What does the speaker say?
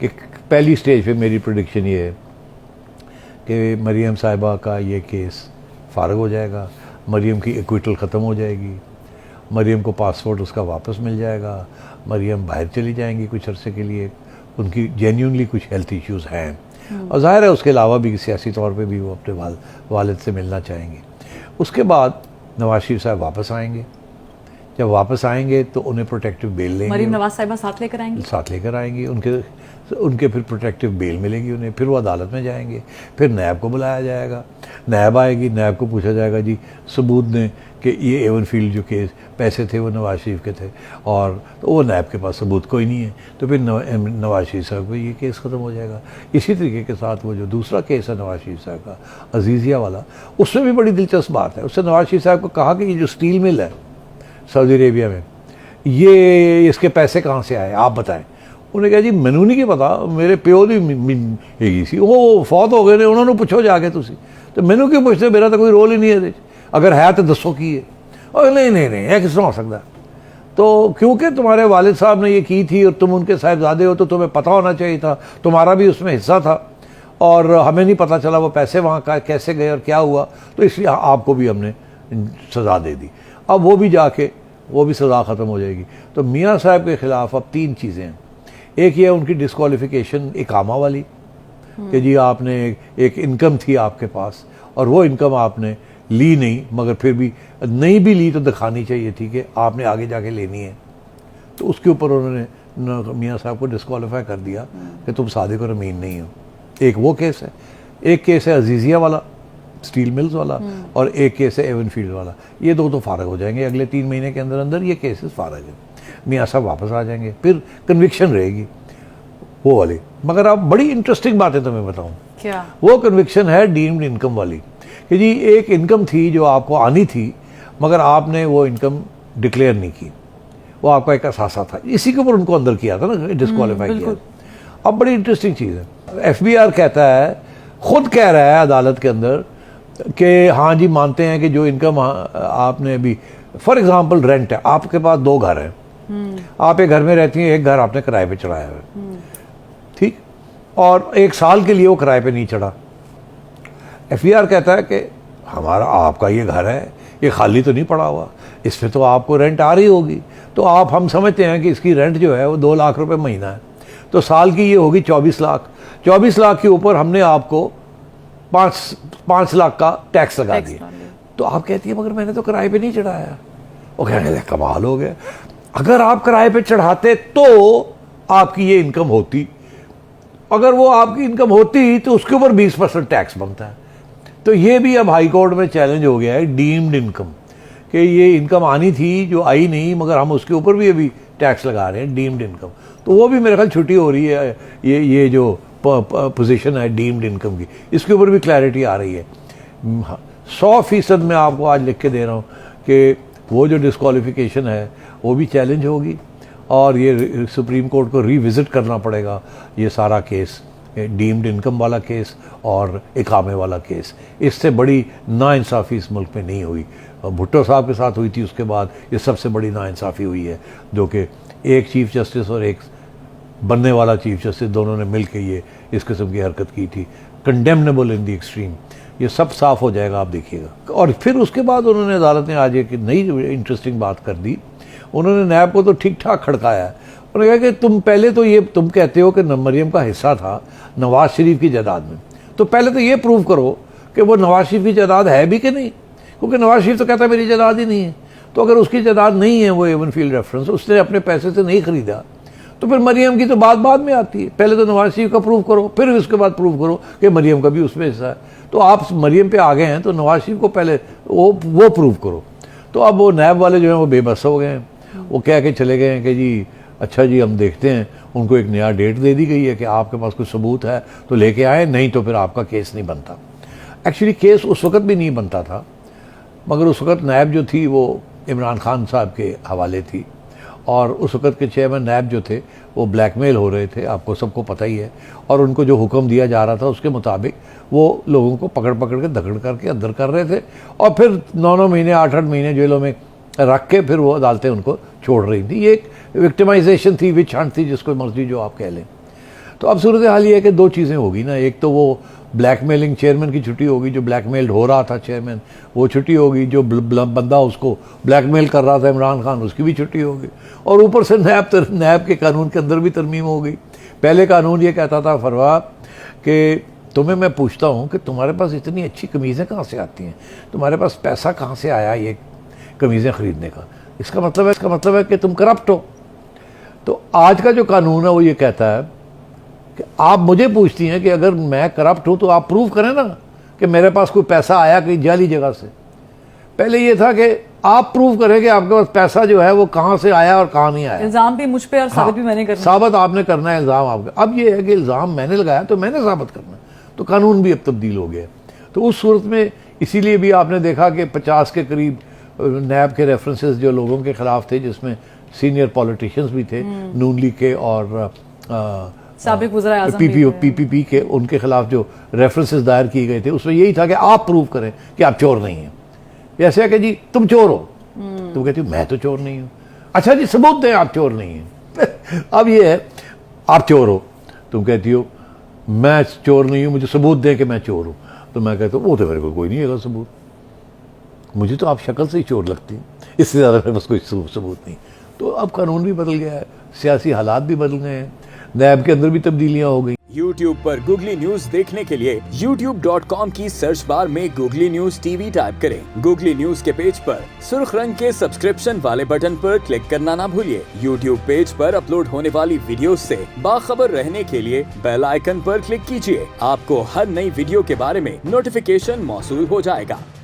कि पहली स्टेज पे मेरी प्रेडिक्शन ये है कि मरीम साहिबा का ये केस फ़ारग हो जाएगा, मरीम की एक्विटल ख़त्म हो जाएगी, मरीम को पासपोर्ट उसका वापस मिल जाएगा, मरीम बाहर चली जाएंगी कुछ अरसे के लिए, उनकी जेन्युइनली कुछ हेल्थ इश्यूज़ हैं और ज़ाहिर है उसके अलावा भी सियासी तौर पे भी वो अपने वालिद से मिलना चाहेंगे। उसके बाद नवाज शरीफ साहब वापस आएंगे, जब वापस आएंगे तो उन्हें प्रोटेक्टिव बेल लेंगे, मरीम नवाज साहिबा साथ लेकर आएंगी, उनके फिर प्रोटेक्टिव बेल मिलेगी उन्हें, फिर वो अदालत में जाएंगे, फिर नैब को बुलाया जाएगा, नैब आएगी, नैब को पूछा जाएगा जी सबूत दें कि ये एवनफील्ड जो केस पैसे थे वो नवाज शरीफ के थे, और तो वो नैब के पास सबूत कोई नहीं है, तो फिर नवाज शरीफ साहब को ये केस ख़त्म हो जाएगा। इसी तरीके के साथ वो जो दूसरा केस है नवाज शरीफ साहब का अजीज़िया वाला, उसमें भी बड़ी दिलचस्प बात है। उससे नवाज शरीफ साहब को कहा कि ये जो स्टील मिल है सऊदी अरेबिया में, ये इसके पैसे कहाँ से आए आप बताएं। उन्हें कहा जी मैनू नहीं पता, मेरे प्यो की हैगी सी, वो फौत हो गए ने, उन्होंने पूछो जाके तुसी, तो मैनू क्यों पुछते, मेरा तो कोई रोल ही नहीं है, अगर है तो दसो की है। और नहीं नहीं नहीं यह किस तरह हो सकता, तो क्योंकि तुम्हारे वालिद साहब ने ये की थी और तुम उनके साहिबजादे हो तो तुम्हें पता होना चाहिए था, तुम्हारा भी उसमें हिस्सा था और हमें नहीं पता चला वो पैसे वहाँ का कैसे गए और क्या हुआ, तो इसलिए आपको भी हमने सज़ा दे दी। अब वो भी जाके वो भी सज़ा ख़त्म हो जाएगी। तो मियाँ साहब के ख़िलाफ़ अब तीन चीज़ें हैं। एक ये उनकी डिस्क्वालिफिकेशन इकामा वाली कि जी आपने एक इनकम थी आपके पास और वो इनकम आपने ली नहीं, मगर फिर भी नहीं भी ली तो दिखानी चाहिए थी कि आपने आगे जाके लेनी है, तो उसके ऊपर उन्होंने मियाँ साहब को डिस्क्वालीफाई कर दिया कि तुम सादिक और अमीन नहीं हो। एक वो केस है, एक केस है अजीज़िया वाला स्टील मिल्स वाला, और एक केस है एवनफील्ड वाला। ये दो तो फारग हो जाएंगे अगले 3 महीने के अंदर अंदर, ये केसेस फारग है, मियाँ साहब वापस आ जाएंगे, फिर कन्विक्शन रहेगी वो वाली। मगर अब बड़ी इंटरेस्टिंग बात है तुम्हें बताऊं, क्या वो कन्विक्शन है डीम्ड इनकम वाली, कि जी एक इनकम थी जो आपको आनी थी मगर आपने वो इनकम डिक्लेयर नहीं की, वो आपका एक असासा था, इसी के ऊपर उनको अंदर किया था ना, डिस्क्वालीफाई किया। अब बड़ी इंटरेस्टिंग चीज़ है, FBI कहता है, खुद कह रहा है अदालत के अंदर कि हाँ जी मानते हैं कि जो इनकम आपने अभी, फॉर एग्जांपल रेंट है, आपके पास 2 घर हैं, आप एक घर में रहती हैं, एक घर आपने किराए पे चढ़ाया है, ठीक, और 1 साल के लिए वो किराए पे नहीं चढ़ा। FBR कहता है कि हमारा आपका ये घर है, ये खाली तो नहीं पड़ा हुआ, इस पर तो आपको रेंट आ रही होगी, तो आप हम समझते हैं कि इसकी रेंट जो है वो 2 लाख रुपए महीना है, तो साल की ये होगी 24 लाख। 24 लाख के ऊपर हमने आपको 5 लाख का टैक्स लगा दिया। तो आप कहती है मगर मैंने तो किराए पे नहीं चढ़ाया। वो कहने लगे कमाल हो गया, अगर आप किराए पे चढ़ाते तो आपकी ये इनकम होती, अगर वो आपकी इनकम होती तो उसके ऊपर 20% टैक्स बनता है। तो ये भी अब हाई कोर्ट में चैलेंज हो गया है डीम्ड इनकम, कि ये इनकम आनी थी जो आई नहीं, मगर हम उसके ऊपर भी अभी टैक्स लगा रहे हैं, डीम्ड इनकम। तो वो भी मेरे ख्याल छुट्टी हो रही है, ये जो पोजीशन है डीम्ड इनकम की, इसके ऊपर भी क्लैरिटी आ रही है। 100% मैं आपको आज लिख के दे रहा हूँ कि वो जो डिस्क्वालिफिकेशन है वो भी चैलेंज होगी, और ये सुप्रीम कोर्ट को रिविज़िट करना पड़ेगा ये सारा केस, डीम्ड इनकम वाला केस और इकामे वाला केस। इससे बड़ी नाइंसाफ़ी इस मुल्क में नहीं हुई। भुट्टो साहब के साथ हुई थी, उसके बाद ये सबसे बड़ी नाइंसाफ़ी हुई है, जो कि एक चीफ जस्टिस और एक बनने वाला चीफ जस्टिस दोनों ने मिल के ये इस किस्म की हरकत की थी, कंडेमनेबल इन द एक्सट्रीम। ये सब साफ़ हो जाएगा, आप देखिएगा। और फिर उसके बाद उन्होंने अदालत ने आज एक नई इंटरेस्टिंग बात कर दी, उन्होंने नैब को तो ठीक ठाक खड़काया है। उन्होंने कहा कि तुम पहले तो ये तुम कहते हो कि मरियम का हिस्सा था नवाज शरीफ की जायदाद में, तो पहले तो ये प्रूव करो कि वो नवाज शरीफ की जायदाद है भी कि नहीं, क्योंकि नवाज शरीफ तो कहता है मेरी जायदाद ही नहीं है। तो अगर उसकी जायदाद नहीं है वो एवनफील्ड रेफरेंस, उसने अपने पैसे से नहीं खरीदा, तो फिर मरियम की तो बात बाद में आती है। पहले तो नवाज शरीफ का प्रूव करो, फिर उसके बाद प्रूव करो कि मरियम का भी उसमें हिस्सा है। तो आप मरियम पे आ गए हैं तो नवाज शरीफ को पहले वो प्रूव करो। तो अब वो नैब वाले जो हैं वो बेबस हो गए हैं, वो कह के चले गए हैं कि जी अच्छा जी हम देखते हैं। उनको एक नया डेट दे दी गई है कि आपके पास कुछ सबूत है तो लेके आए, नहीं तो फिर आपका केस नहीं बनता। एक्चुअली केस उस वक्त भी नहीं बनता था, मगर उस वक्त नैब जो थी वो इमरान खान साहब के हवाले थी, और उस वक्त के चेयरमैन नैब जो थे वो ब्लैकमेल हो रहे थे, आपको सबको पता ही है। और उनको जो हुक्म दिया जा रहा था उसके मुताबिक वो लोगों को पकड़ पकड़ के दकड़ करके अंदर कर रहे थे, और फिर 9-9 महीने 8-8 महीने जेलों में रख के फिर वो अदालतें उनको छोड़ रही थी। ये एक विक्टिमाइजेशन थी, विच हंट थी, जिसको मर्जी जो आप कह लें। तो अब सूरत हाल ये है कि दो चीज़ें होगी ना, एक तो वो ब्लैकमेलिंग चेयरमैन की छुट्टी होगी, जो ब्लैकमेल्ड हो रहा था चेयरमैन वो छुट्टी होगी, जो बंदा उसको ब्लैकमेल कर रहा था इमरान खान उसकी भी छुट्टी होगी, और ऊपर से नैब के कानून के अंदर भी तरमीम हो गई। पहले कानून ये कहता था फरवा कि तुम्हें मैं पूछता हूँ कि तुम्हारे पास इतनी अच्छी कमीज़ें कहाँ से आती हैं, तुम्हारे पास पैसा कहाँ से आया ये कमीज़ें ख़रीदने का, इसका मतलब है कि तुम करप्ट हो। तो आज का जो कानून है वो ये कहता है कि आप मुझे पूछती हैं कि अगर मैं करप्ट हूँ तो आप प्रूव करें ना कि मेरे पास कोई पैसा आया कहीं जाली जगह से। पहले ये था कि आप प्रूव करें कि आपके पास पैसा जो है वो कहाँ से आया और कहाँ नहीं आया। इल्जाम भी मुझ पे और साबित भी मैंने करना। साबित आपने करना है इल्ज़ाम आपका। अब ये है कि इल्ज़ाम मैंने लगाया तो मैंने साबित करना है, तो कानून भी अब तब्दील हो गया। तो उस सूरत में इसीलिए भी आपने देखा कि 50 के करीब नैब के रेफरेंसेस जो लोगों के ख़िलाफ़ थे, जिसमें सीनियर पॉलिटिशियंस भी थे, नून लीग के और साबिक वज़ीर आज़म पीपीपी के, उनके खिलाफ जो रेफरेंसेस दायर किए गए थे उसमें यही था कि आप प्रूव करें कि आप चोर नहीं हैं। ऐसे है कि जी तुम चोर हो, तुम कहती हो मैं तो चोर नहीं हूँ, अच्छा जी सबूत दें आप चोर नहीं हैं। अब ये है आप चोर हो, तुम कहती हो मैं चोर नहीं हूँ, मुझे सबूत दें कि मैं चोर हूँ, तो मैं कहता हूँ वो तो मेरे को कोई नहीं है सबूत, मुझे तो आप शक्ल से ही चोर लगती हैं, इससे ज़्यादा मेरे पास कोई सबूत नहीं। तो अब कानून भी बदल गया है, सियासी हालात भी बदल गए हैं, नैब के अंदर भी तब्दीलियां हो गई। YouTube पर गूगली न्यूज देखने के लिए youtube.com की सर्च बार में गूगली न्यूज टीवी टाइप करें। गूगली न्यूज के पेज पर सुर्ख रंग के सब्सक्रिप्शन वाले बटन पर क्लिक करना ना भूलिए। YouTube पेज पर अपलोड होने वाली वीडियोस से बाखबर रहने के लिए बेल आइकन पर क्लिक कीजिए। आपको हर नई वीडियो के बारे में नोटिफिकेशन मौसूल हो जाएगा।